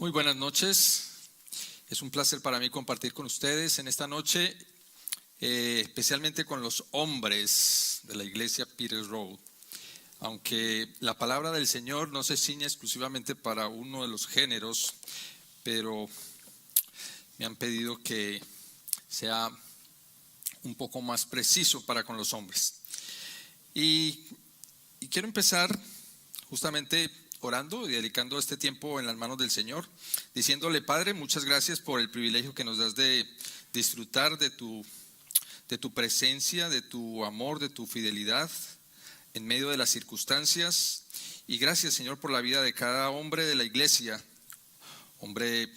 Muy buenas noches. Es un placer para mí compartir con ustedes en esta noche, especialmente con los hombres de la iglesia Peters Road. Aunque la palabra del Señor no se ciña exclusivamente para uno de los géneros, pero me han pedido que sea un poco más preciso para con los hombres. Y quiero empezar justamente orando y dedicando este tiempo en las manos del Señor, diciéndole: Padre, muchas gracias por el privilegio que nos das de disfrutar de tu presencia, de tu amor, de tu fidelidad en medio de las circunstancias. Y gracias, Señor, por la vida de cada hombre de la iglesia, hombre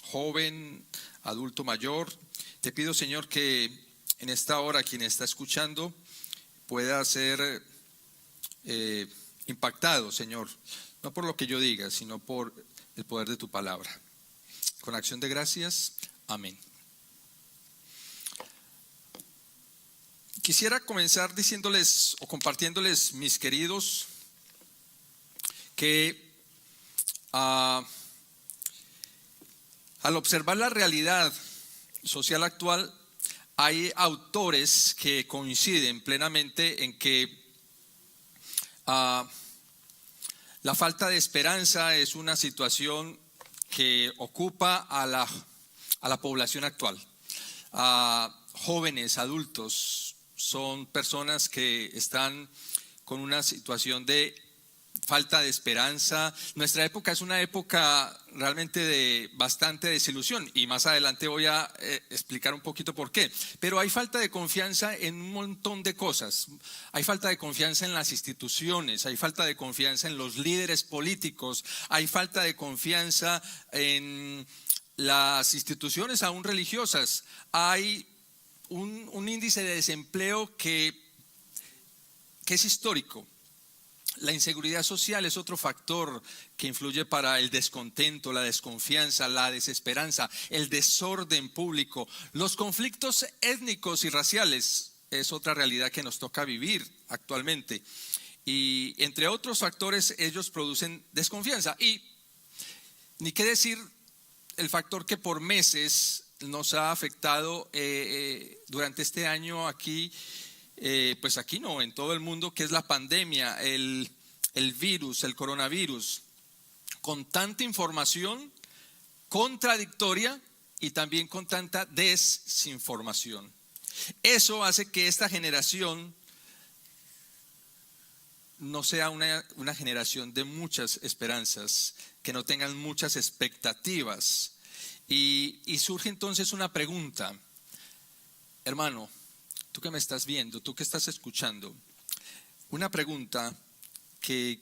joven, adulto mayor. Te pido, Señor, que en esta hora quien está escuchando pueda ser impactado, Señor, no por lo que yo diga, sino por el poder de tu palabra. Con acción de gracias, amén. Quisiera comenzar diciéndoles o compartiéndoles, mis queridos, que al observar la realidad social actual, hay autores que coinciden plenamente en que la falta de esperanza es una situación que ocupa a la población actual. Jóvenes, adultos, son personas que están con una situación de falta de esperanza. Nuestra época es una época realmente de bastante desilusión, y más adelante voy a explicar un poquito por qué. Pero hay falta de confianza en un montón de cosas. Hay falta de confianza en las instituciones, hay falta de confianza en los líderes políticos, hay falta de confianza en las instituciones aún religiosas. Hay un índice de desempleo que es histórico. La inseguridad social es otro factor que influye para el descontento, la desconfianza, la desesperanza, el desorden público. Los conflictos étnicos y raciales es otra realidad que nos toca vivir actualmente. Y entre otros factores, ellos producen desconfianza. Y ni qué decir el factor que por meses nos ha afectado durante este año aquí. Pues aquí no, en todo el mundo, que es la pandemia, el virus, el coronavirus, con tanta información contradictoria y también con tanta desinformación. Eso hace que esta generación no sea una generación de muchas esperanzas, que no tengan muchas expectativas. Y surge entonces una pregunta: hermano, tú que me estás viendo, tú que estás escuchando, una pregunta que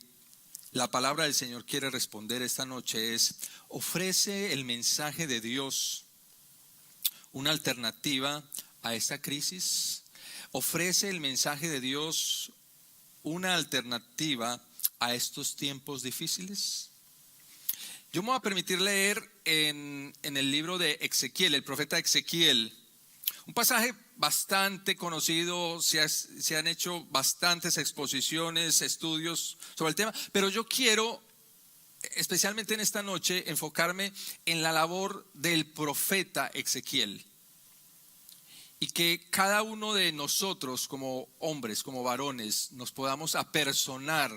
la palabra del Señor quiere responder esta noche es: ¿ofrece el mensaje de Dios una alternativa a esta crisis? ¿Ofrece el mensaje de Dios una alternativa a estos tiempos difíciles? Yo me voy a permitir leer en el libro de Ezequiel, el profeta Ezequiel, un pasaje bastante conocido. Se han hecho bastantes exposiciones, estudios sobre el tema, pero yo quiero, especialmente en esta noche, enfocarme en la labor del profeta Ezequiel, y que cada uno de nosotros como hombres, como varones, nos podamos apersonar,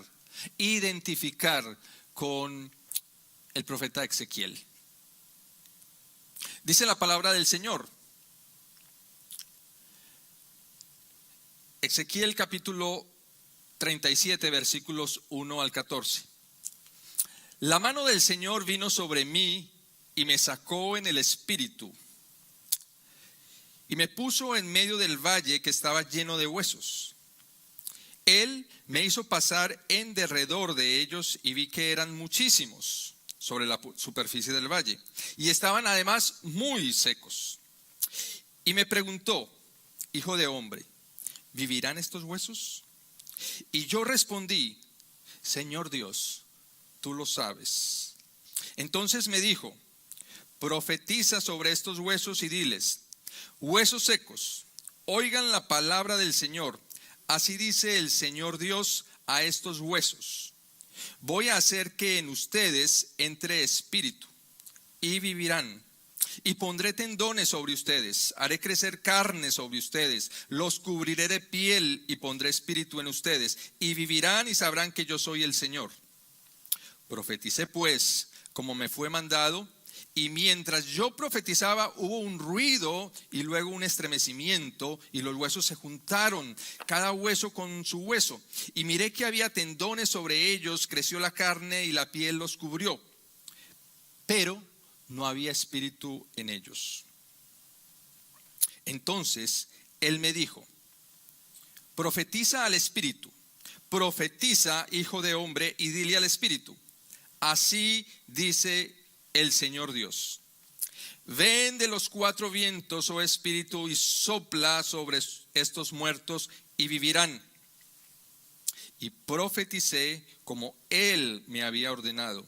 identificar con el profeta Ezequiel. Dice la palabra del Señor, Ezequiel capítulo 37, versículos 1 al 14. La mano del Señor vino sobre mí y me sacó en el espíritu y me puso en medio del valle que estaba lleno de huesos. Él me hizo pasar en derredor de ellos y vi que eran muchísimos sobre la superficie del valle y estaban además muy secos. Y me preguntó: hijo de hombre, ¿vivirán estos huesos? Y yo respondí: Señor Dios, tú lo sabes. Entonces me dijo: profetiza sobre estos huesos y diles: huesos secos, oigan la palabra del Señor. Así dice el Señor Dios a estos huesos: voy a hacer que en ustedes entre espíritu, y vivirán. Y pondré tendones sobre ustedes, haré crecer carne sobre ustedes, los cubriré de piel y pondré espíritu en ustedes, y vivirán y sabrán que yo soy el Señor. Profeticé pues como me fue mandado, y mientras yo profetizaba hubo un ruido y luego un estremecimiento, y los huesos se juntaron, cada hueso con su hueso. Y miré que había tendones sobre ellos, creció la carne y la piel los cubrió, pero no había espíritu en ellos. Entonces él me dijo: profetiza al espíritu, profetiza, hijo de hombre, y dile al espíritu: así dice el Señor Dios, ven de los cuatro vientos, oh espíritu, y sopla sobre estos muertos y vivirán. Y profeticé como él me había ordenado,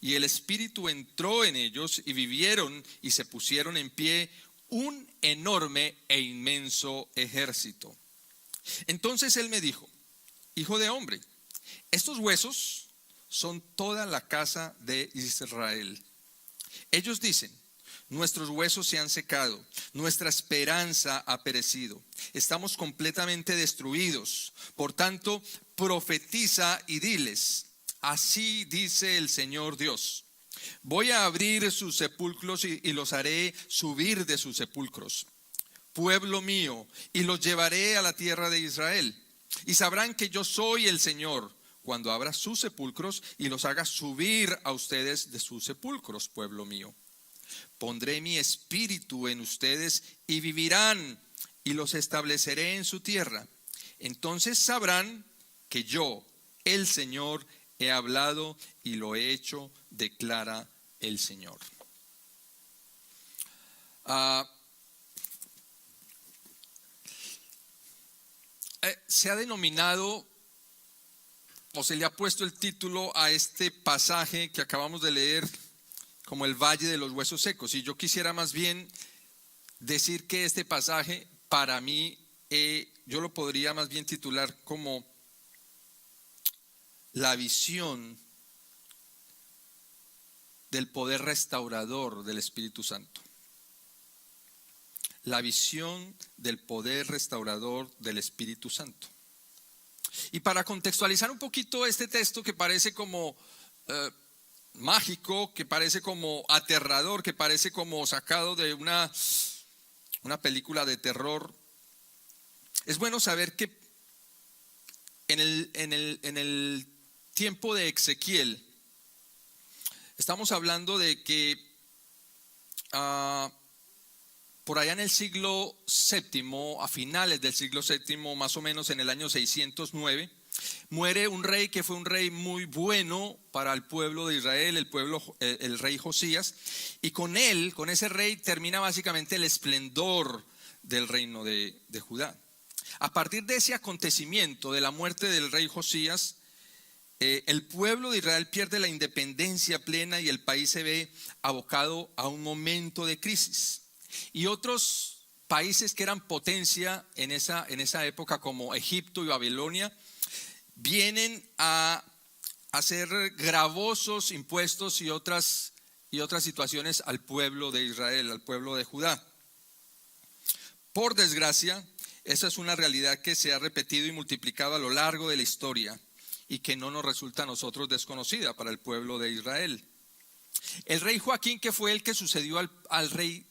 y el espíritu entró en ellos y vivieron y se pusieron en pie un enorme e inmenso ejército. Entonces él me dijo: hijo de hombre, estos huesos son toda la casa de Israel. Ellos dicen: nuestros huesos se han secado, nuestra esperanza ha perecido, estamos completamente destruidos. Por tanto, profetiza y diles: así dice el Señor Dios, voy a abrir sus sepulcros y los haré subir de sus sepulcros, pueblo mío, y los llevaré a la tierra de Israel. Y sabrán que yo soy el Señor, cuando abra sus sepulcros y los haga subir a ustedes de sus sepulcros, pueblo mío. Pondré mi espíritu en ustedes y vivirán, y los estableceré en su tierra. Entonces sabrán que yo, el Señor, he hablado y lo he hecho, declara el Señor. Se ha denominado, o se le ha puesto el título a este pasaje que acabamos de leer, como el Valle de los Huesos Secos. Y yo quisiera más bien decir que este pasaje, para mí, yo lo podría más bien titular como la visión del poder restaurador del Espíritu Santo. La visión del poder restaurador del Espíritu Santo. Y para contextualizar un poquito este texto que parece como mágico, que parece como aterrador, que parece como sacado de una película de terror, es bueno saber que en el tiempo de Ezequiel estamos hablando de que por allá en el siglo VII, a finales del siglo VII, más o menos en el año 609, muere un rey que fue un rey muy bueno para el pueblo de Israel, el rey Josías, y con él, con ese rey, termina básicamente el esplendor del reino de Judá. A partir de ese acontecimiento, de la muerte del rey Josías, el pueblo de Israel pierde la independencia plena y el país se ve abocado a un momento de crisis. Y otros países que eran potencia en esa época, como Egipto y Babilonia, vienen a hacer gravosos impuestos y otras situaciones al pueblo de Israel, al pueblo de Judá. Por desgracia, esa es una realidad que se ha repetido y multiplicado a lo largo de la historia y que no nos resulta a nosotros desconocida para el pueblo de Israel. El rey Joaquín, que fue el que sucedió al rey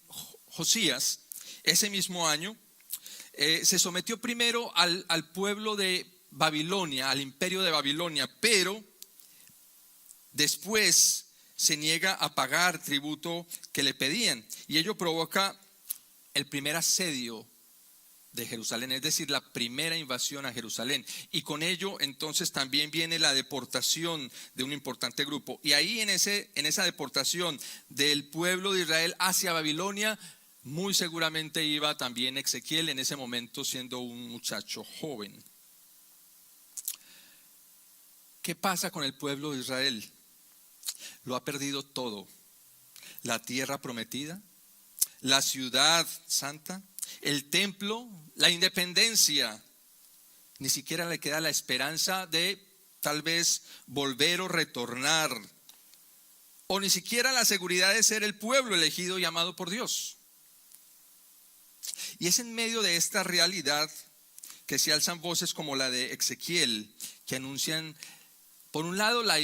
Josías, ese mismo año, se sometió primero al pueblo de Babilonia, al imperio de Babilonia, pero después se niega a pagar tributo que le pedían, y ello provoca el primer asedio de Jerusalén, es decir, la primera invasión a Jerusalén, y con ello entonces también viene la deportación de un importante grupo. Y ahí en esa deportación del pueblo de Israel hacia Babilonia, muy seguramente iba también Ezequiel, en ese momento siendo un muchacho joven. ¿Qué pasa con el pueblo de Israel? Lo ha perdido todo: la tierra prometida, la ciudad santa, el templo, la independencia. Ni siquiera le queda la esperanza de tal vez volver o retornar o ni siquiera la seguridad de ser el pueblo elegido y amado por Dios. Y es en medio de esta realidad que se alzan voces como la de Ezequiel, que anuncian, por un lado, el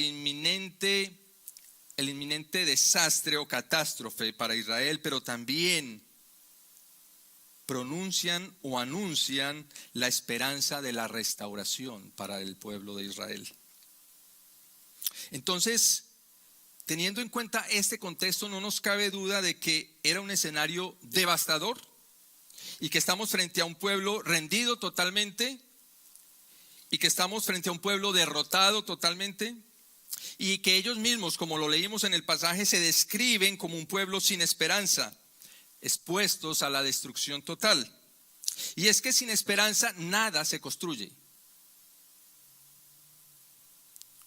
inminente desastre o catástrofe para Israel, pero también pronuncian o anuncian la esperanza de la restauración para el pueblo de Israel. Entonces, teniendo en cuenta este contexto, no nos cabe duda de que era un escenario devastador y que estamos frente a un pueblo rendido totalmente y que estamos frente a un pueblo derrotado totalmente y que ellos mismos, como lo leímos en el pasaje, se describen como un pueblo sin esperanza, expuestos a la destrucción total. Y es que sin esperanza nada se construye.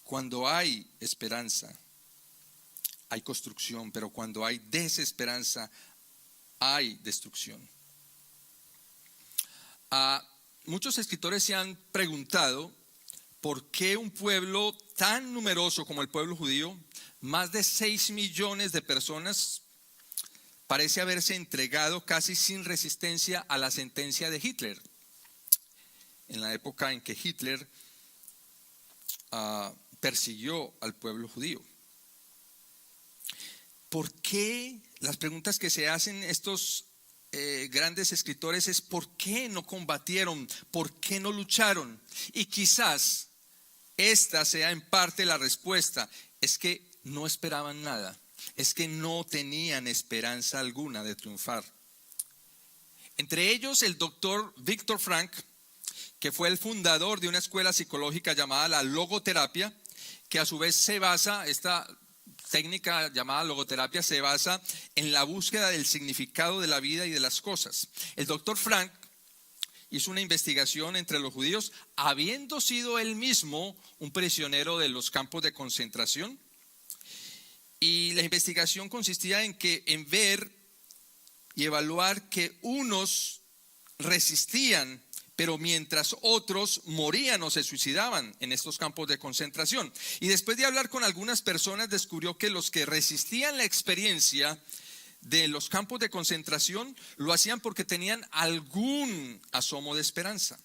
Cuando hay esperanza, hay construcción, pero cuando hay desesperanza, hay destrucción. Muchos escritores se han preguntado por qué un pueblo tan numeroso como el pueblo judío, más de 6 millones de personas, parece haberse entregado casi sin resistencia a la sentencia de Hitler, en la época en que Hitler persiguió al pueblo judío. ¿Por qué? Las preguntas que se hacen estos grandes escritores es ¿por qué no combatieron? ¿Por qué no lucharon? Y quizás esta sea en parte la respuesta, es que no esperaban nada, es que no tenían esperanza alguna de triunfar. Entre ellos el doctor Viktor Frankl, que fue el fundador de una escuela psicológica llamada la logoterapia, que a su vez se basa, esta técnica llamada logoterapia se basa en la búsqueda del significado de la vida y de las cosas. El doctor Frankl hizo una investigación entre los judíos, habiendo sido él mismo un prisionero de los campos de concentración. Y la investigación consistía en ver y evaluar que unos resistían, pero mientras otros morían o se suicidaban en estos campos de concentración. Y después de hablar con algunas personas, descubrió que los que resistían la experiencia de los campos de concentración lo hacían porque tenían algún asomo de esperanza.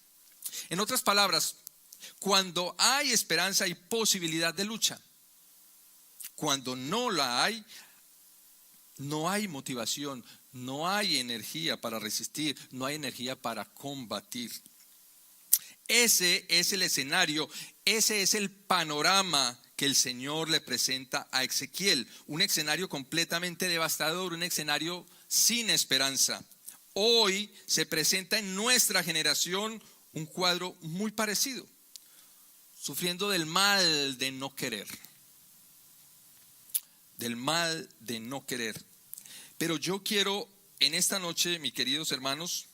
En otras palabras, cuando hay esperanza hay posibilidad de lucha. Cuando no la hay, no hay motivación, no hay energía para resistir, no hay energía para combatir. Ese es el escenario, ese es el panorama que el Señor le presenta a Ezequiel. Un escenario completamente devastador, un escenario sin esperanza. Hoy se presenta en nuestra generación un cuadro muy parecido, sufriendo del mal de no querer. Del mal de no querer. Pero yo quiero en esta noche, mis queridos hermanos,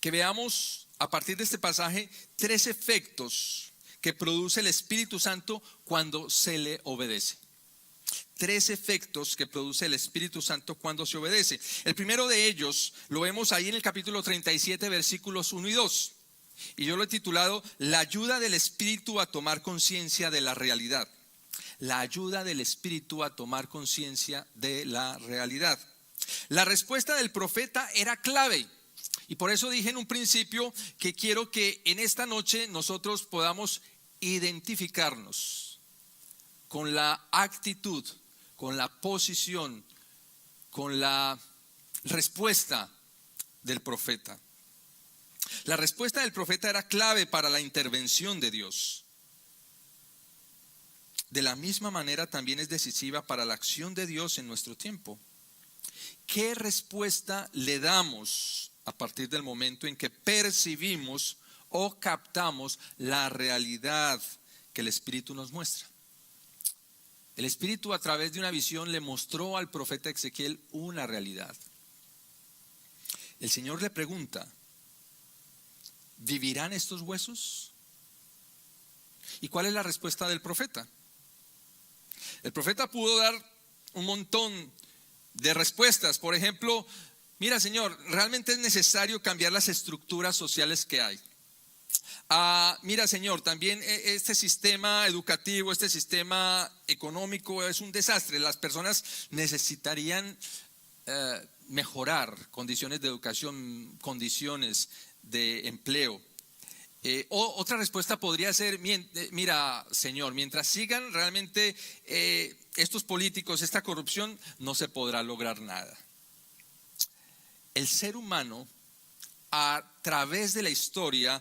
que veamos a partir de este pasaje 3 efectos que produce el Espíritu Santo cuando se le obedece. 3 efectos que produce el Espíritu Santo cuando se obedece. El primero de ellos lo vemos ahí en el capítulo 37, versículos 1 y 2. Y yo lo he titulado La ayuda del Espíritu a tomar conciencia de la realidad. La ayuda del Espíritu a tomar conciencia de la realidad. La respuesta del profeta era clave. Y por eso dije en un principio que quiero que en esta noche nosotros podamos identificarnos con la actitud, con la posición, con la respuesta del profeta. La respuesta del profeta era clave para la intervención de Dios. De la misma manera también es decisiva para la acción de Dios en nuestro tiempo. ¿Qué respuesta le damos a partir del momento en que percibimos o captamos la realidad que el Espíritu nos muestra? El Espíritu a través de una visión le mostró al profeta Ezequiel una realidad. El Señor le pregunta, ¿vivirán estos huesos? ¿Y cuál es la respuesta del profeta? El profeta pudo dar un montón de respuestas. Por ejemplo, mira, Señor, realmente es necesario cambiar las estructuras sociales que hay. Mira, Señor, también este sistema educativo, este sistema económico es un desastre. Las personas necesitarían mejorar condiciones de educación, condiciones de empleo. Otra respuesta podría ser, mira, Señor, mientras sigan realmente estos políticos, esta corrupción, no se podrá lograr nada. El ser humano, a través de la historia,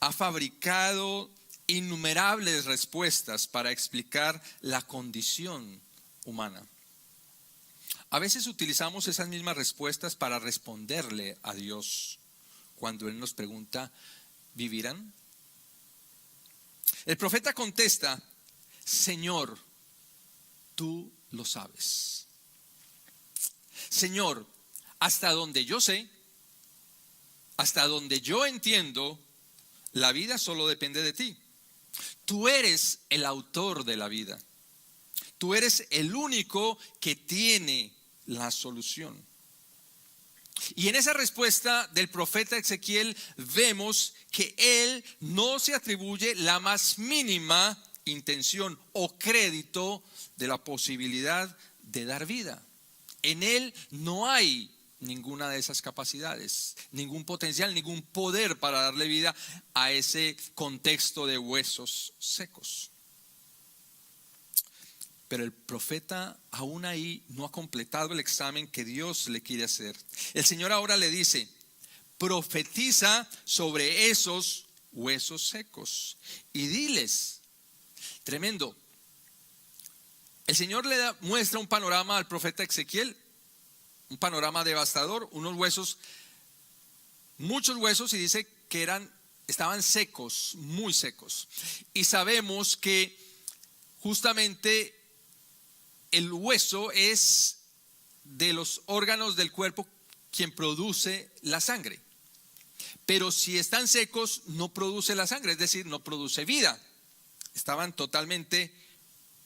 ha fabricado innumerables respuestas para explicar la condición humana. A veces utilizamos esas mismas respuestas para responderle a Dios cuando Él nos pregunta, ¿vivirán? El profeta contesta, Señor, tú lo sabes. Señor, hasta donde yo sé, hasta donde yo entiendo, la vida solo depende de ti. Tú eres el autor de la vida. Tú eres el único que tiene la solución. Y en esa respuesta del profeta Ezequiel vemos que él no se atribuye la más mínima intención o crédito de la posibilidad de dar vida. En él no hay ninguna de esas capacidades, ningún potencial, ningún poder para darle vida a ese contexto de huesos secos. Pero el profeta aún ahí no ha completado el examen que Dios le quiere hacer. El Señor ahora le dice, profetiza sobre esos huesos secos y diles, tremendo. El Señor muestra un panorama al profeta Ezequiel, un panorama devastador, unos huesos, muchos huesos, y dice que estaban secos, muy secos. Y sabemos que justamente el hueso es de los órganos del cuerpo quien produce la sangre. Pero si están secos, no produce la sangre, es decir, no produce vida. Estaban totalmente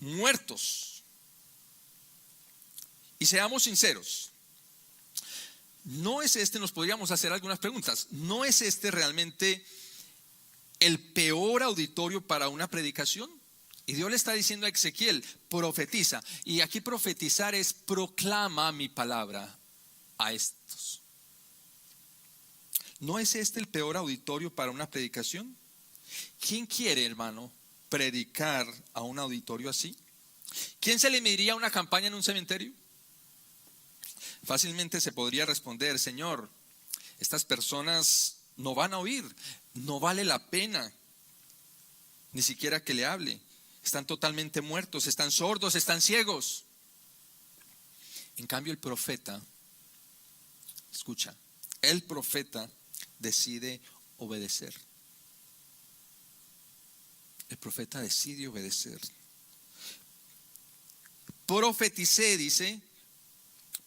muertos. Y seamos sinceros, nos podríamos hacer algunas preguntas. ¿No es este realmente el peor auditorio para una predicación? Y Dios le está diciendo a Ezequiel, profetiza. Y aquí profetizar es proclama mi palabra a estos. ¿No es este el peor auditorio para una predicación? ¿Quién quiere, hermano, predicar a un auditorio así? ¿Quién se le mediría una campaña en un cementerio? Fácilmente se podría responder, Señor, estas personas no van a oír, no vale la pena ni siquiera que le hable. Están totalmente muertos, están sordos, están ciegos. En cambio el profeta, escucha, el profeta decide obedecer. El profeta decide obedecer. Profeticé, dice,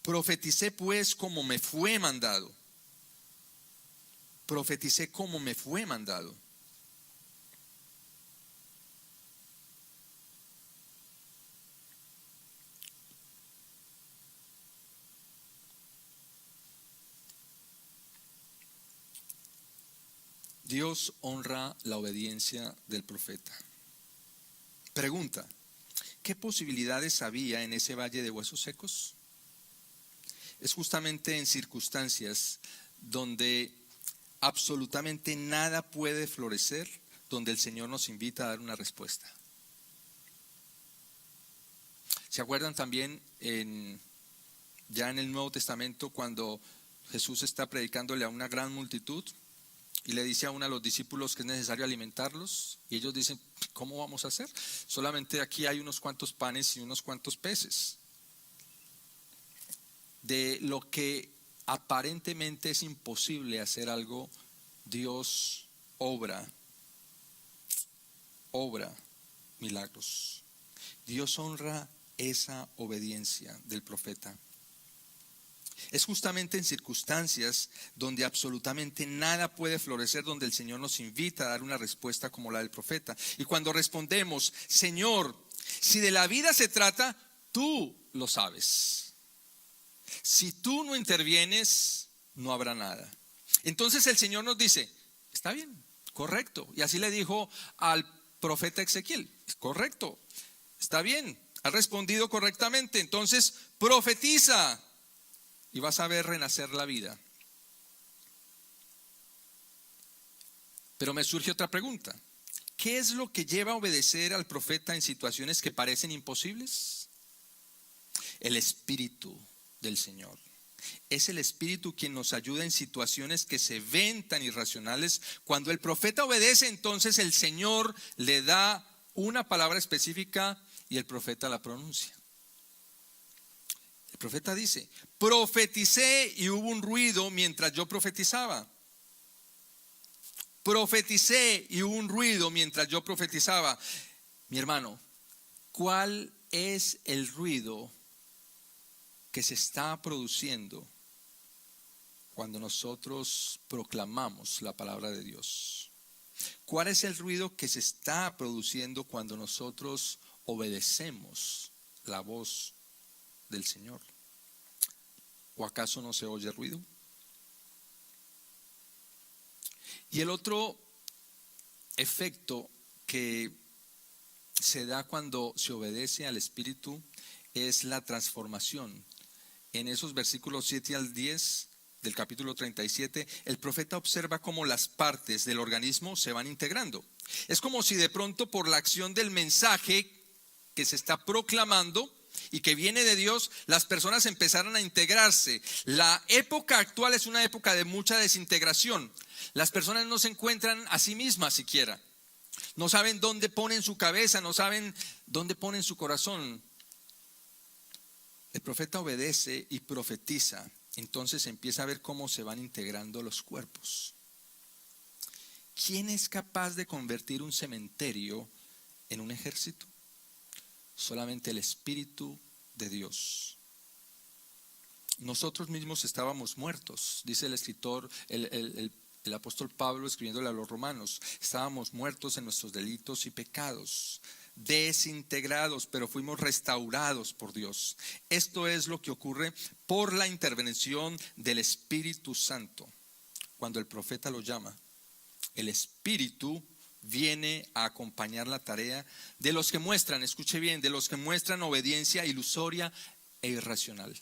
profeticé pues como me fue mandado. Profeticé como me fue mandado. Dios honra la obediencia del profeta. Pregunta, ¿qué posibilidades había en ese valle de huesos secos? Es justamente en circunstancias donde absolutamente nada puede florecer, donde el Señor nos invita a dar una respuesta. ¿Se acuerdan también ya en el Nuevo Testamento cuando Jesús está predicándole a una gran multitud? Y le dice a uno de los discípulos que es necesario alimentarlos. Y ellos dicen, ¿cómo vamos a hacer? Solamente aquí hay unos cuantos panes y unos cuantos peces. De lo que aparentemente es imposible hacer algo, Dios obra milagros. Dios honra esa obediencia del profeta. Es justamente en circunstancias donde absolutamente nada puede florecer, donde el Señor nos invita a dar una respuesta como la del profeta. Y cuando respondemos, Señor, si de la vida se trata, tú lo sabes. Si tú no intervienes, no habrá nada. Entonces el Señor nos dice, está bien, Correcto. Y así le dijo al profeta Ezequiel. Correcto. Está bien. Ha respondido correctamente. Entonces, profetiza y vas a ver renacer la vida. Pero me surge otra pregunta. ¿Qué es lo que lleva a obedecer al profeta en situaciones que parecen imposibles? El Espíritu del Señor. Es el Espíritu quien nos ayuda en situaciones que se ven tan irracionales. Cuando el profeta obedece, entonces el Señor le da una palabra específica y el profeta la pronuncia. El profeta dice: profeticé y hubo un ruido mientras yo profetizaba. Profeticé y hubo un ruido mientras yo profetizaba. Mi hermano, ¿cuál es el ruido que se está produciendo cuando nosotros proclamamos la palabra de Dios? ¿Cuál es el ruido que se está produciendo cuando nosotros obedecemos la voz del Señor? ¿O acaso no se oye ruido? Y el otro efecto que se da cuando se obedece al Espíritu es la transformación. En esos versículos 7 al 10 del capítulo 37, el profeta observa cómo las partes del organismo se van integrando. Es como si de pronto, por la acción del mensaje que se está proclamando y que viene de Dios, las personas empezaran a integrarse. La época actual es una época de mucha desintegración. Las personas no se encuentran a sí mismas siquiera. No saben dónde ponen su cabeza, no saben dónde ponen su corazón. El profeta obedece y profetiza. Entonces empieza a ver cómo se van integrando los cuerpos. ¿Quién es capaz de convertir un cementerio en un ejército? Solamente el Espíritu de Dios. Nosotros mismos estábamos muertos, dice el escritor, el apóstol Pablo escribiéndole a los romanos. Estábamos muertos en nuestros delitos y pecados, desintegrados, pero fuimos restaurados por Dios. Esto es lo que ocurre por la intervención del Espíritu Santo. Cuando el profeta lo llama, el Espíritu viene a acompañar la tarea de los que muestran, escuche bien, de los que muestran obediencia ilusoria e irracional.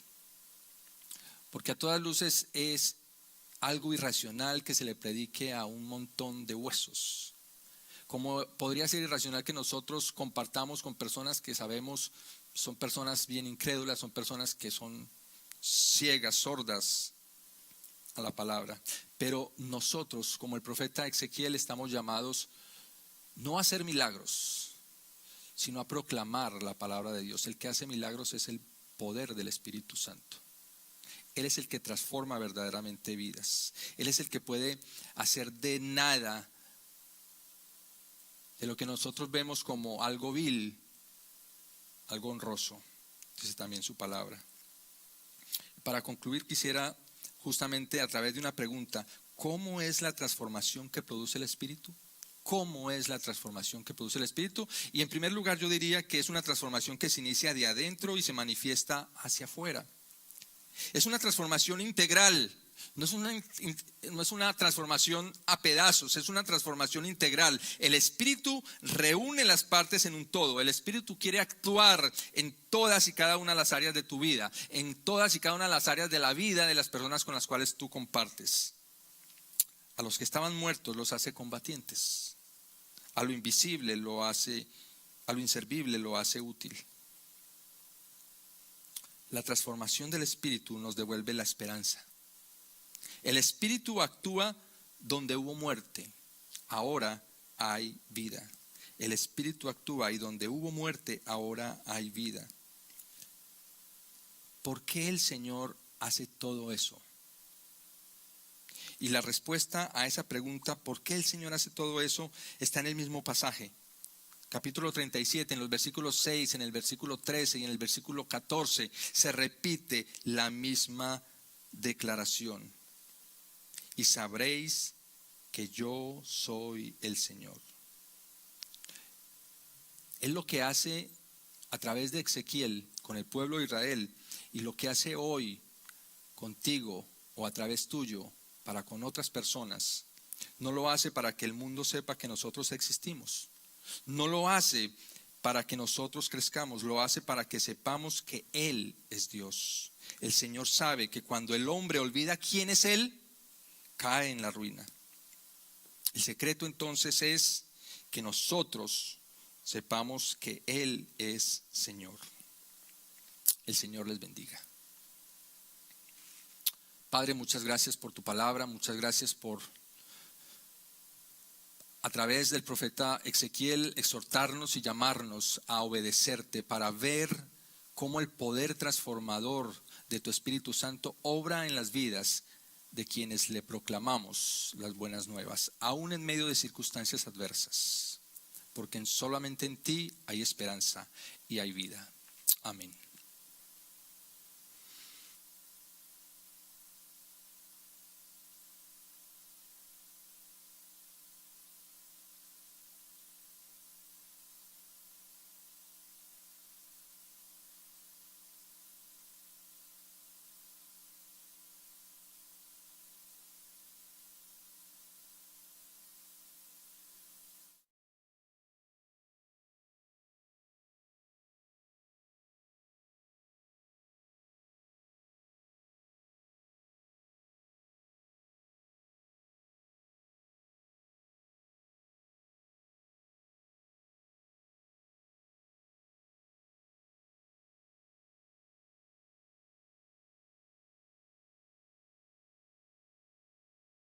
Porque a todas luces es algo irracional que se le predique a un montón de huesos. Como podría ser irracional que nosotros compartamos con personas que sabemos son personas bien incrédulas, son personas que son ciegas, sordas a la palabra. Pero nosotros, como el profeta Ezequiel, estamos llamados no a hacer milagros, sino a proclamar la palabra de Dios. El que hace milagros es el poder del Espíritu Santo. Él es el que transforma verdaderamente vidas. Él es el que puede hacer de nada, de lo que nosotros vemos como algo vil, algo honroso. Dice también su palabra. Para concluir, quisiera justamente a través de una pregunta: ¿cómo es la transformación que produce el Espíritu? ¿Cómo es la transformación que produce el Espíritu? Y en primer lugar yo diría que es una transformación que se inicia de adentro y se manifiesta hacia afuera. Es una transformación integral, no es una transformación a pedazos, es una transformación integral. El Espíritu reúne las partes en un todo. El Espíritu quiere actuar en todas y cada una de las áreas de tu vida, en todas y cada una de las áreas de la vida de las personas con las cuales tú compartes. A los que estaban muertos los hace combatientes. A lo invisible lo hace, a lo inservible lo hace útil. La transformación del Espíritu nos devuelve la esperanza. El Espíritu actúa donde hubo muerte. Ahora hay vida. El Espíritu actúa y donde hubo muerte, ahora hay vida. ¿Por qué el Señor hace todo eso? Y la respuesta a esa pregunta, ¿por qué el Señor hace todo eso?, está en el mismo pasaje. Capítulo 37, en los versículos 6, en el versículo 13 y en el versículo 14, se repite la misma declaración. Y sabréis que yo soy el Señor. Él lo que hace a través de Ezequiel con el pueblo de Israel y lo que hace hoy contigo o a través tuyo para con otras personas, No lo hace para que el mundo sepa que nosotros existimos. No lo hace para que nosotros crezcamos, lo hace para que sepamos que Él es Dios. El Señor sabe que cuando el hombre olvida quién es Él, cae en la ruina. El secreto entonces es que nosotros sepamos que Él es Señor. El Señor les bendiga. Padre, muchas gracias por tu palabra, muchas gracias por, a través del profeta Ezequiel, exhortarnos y llamarnos a obedecerte para ver cómo el poder transformador de tu Espíritu Santo obra en las vidas de quienes le proclamamos las buenas nuevas, aún en medio de circunstancias adversas, porque solamente en ti hay esperanza y hay vida. Amén.